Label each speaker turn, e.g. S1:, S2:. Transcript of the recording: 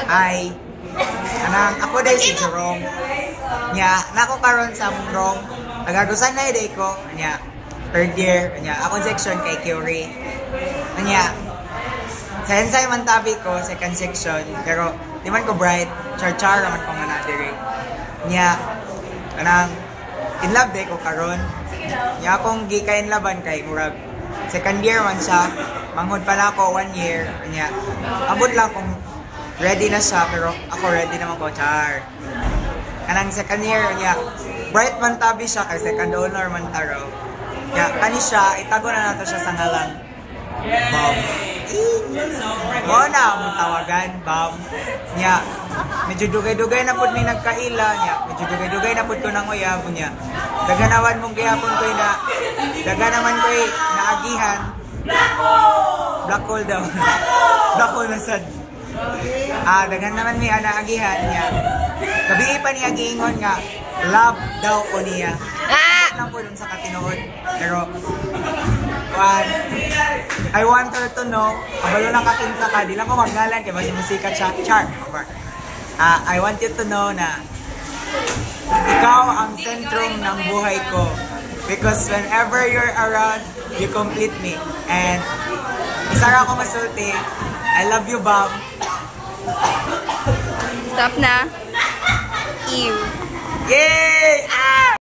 S1: Ay, anang ako day si Jerome. Nya, nako karon sa Rome. Nagagusan na day ko. Nya, third year. Nya, ako section kay Curie. Nya, sa Ensay man tabi ko, second section. Pero, di man ko bright. Char-char man ko nga diri. Nya, anang, in love day ko karon. Nya, akong gikain laban kay Murag. Second year man siya. Manghod pa na ako 1 year. Nya, abot lang kung ready na siya, pero ako ready naman ko, char. Kanang second year niya, bright man tabi siya, kay second honor man taro. Kaya kani siya, itago na nato siya sa ngalan. Bam. Mo na, mong tawagan, bam. Niya, medyo dugay-dugay na po ni nagkaila niya. Medyo dugay-dugay na po ko ng uyab niya. Daganawan mong gihapon ko na, daganaman ko naagihan. Black hole daw. Black hole na sad. Dagan naman ni naagihan niya. Gabi pa niya giingon nga, love daw ko niya. Lang po dun sa katinood. Pero, I want her to know, kabalo lang kakinsa ka, di lang ko magnalan, kaya basi musikat siya, char. I want you to know na, ikaw ang sentrum ng buhay ko. Because whenever you're around, you complete me. And, isa ra ako masulti, I love you, Bam.
S2: Stop na. Ew.
S1: Yay!